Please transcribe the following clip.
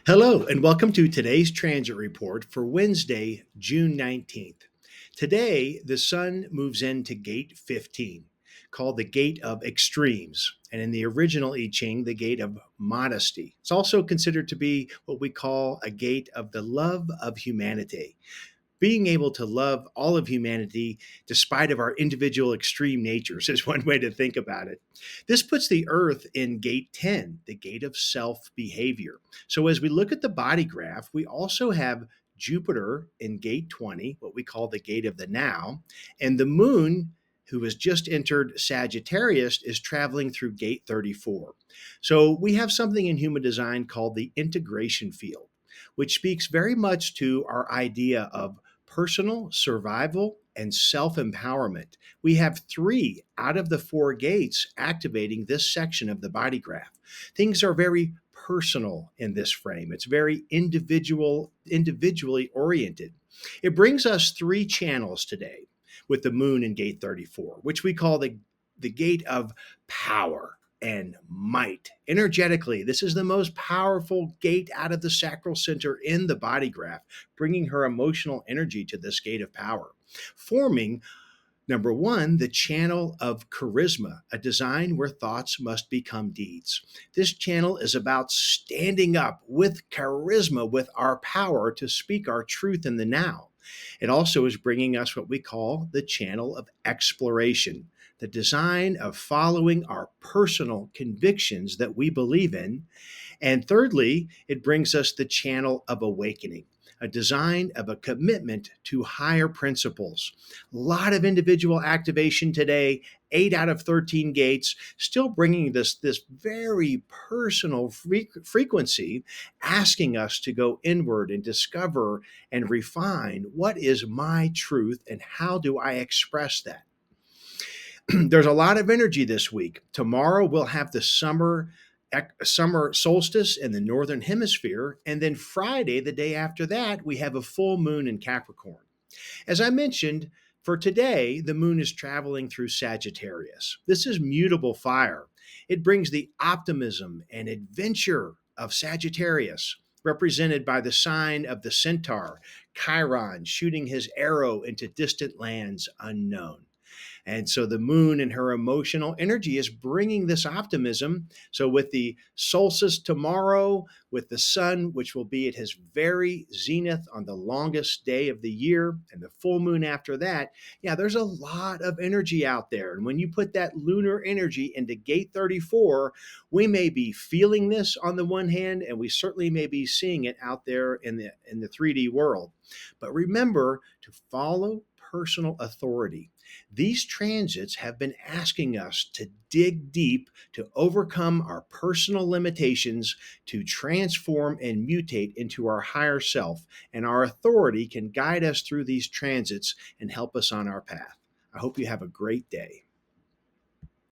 Hello, and welcome to today's transit report for Wednesday, June 19th. Today, the sun moves into gate 15, called the gate of extremes, and in the original I Ching, the gate of modesty. It's also considered to be what we call a gate of the love of humanity, being able to love all of humanity despite of our individual extreme natures is one way to think about it. This puts the earth in gate 10, the gate of self behavior. So as we look at the body graph, we also have Jupiter in gate 20, what we call the gate of the now, and the moon, who has just entered Sagittarius, is traveling through gate 34. So we have something in human design called the integration field, which speaks very much to our idea of personal survival and self empowerment. We have three out of the four gates activating this section of the body graph. Things are very personal in this frame. It's very individually oriented. It brings us three channels today with the moon in gate 34, which we call the gate of power and might. Energetically, this is the most powerful gate out of the sacral center in the body graph, bringing her emotional energy to this gate of power, forming number one, the channel of charisma, a design where thoughts must become deeds. This channel is about standing up with charisma, with our power to speak our truth in the now. It also is bringing us what we call the channel of exploration, the design of following our personal convictions that we believe in. And thirdly, it brings us the channel of awakening, a design of a commitment to higher principles. A lot of individual activation today, 8 out of 13 gates, still bringing this very personal frequency, asking us to go inward and discover and refine what is my truth and how do I express that. There's a lot of energy this week. Tomorrow we'll have the summer solstice in the northern hemisphere, and then Friday, the day after that, we have a full moon in Capricorn. As I mentioned, for today, the moon is traveling through Sagittarius. This is mutable fire. It brings the optimism and adventure of Sagittarius, represented by the sign of the centaur, Chiron, shooting his arrow into distant lands unknown. And so the moon and her emotional energy is bringing this optimism. So, with the solstice tomorrow, with the sun, which will be at his very zenith on the longest day of the year, and the full moon after that, yeah, there's a lot of energy out there. And when you put that lunar energy into gate 34, we may be feeling this on the one hand, and we certainly may be seeing it out there in the 3D world. But remember to follow personal authority. These transits have been asking us to dig deep, to overcome our personal limitations, to transform and mutate into our higher self. And our authority can guide us through these transits and help us on our path. I hope you have a great day.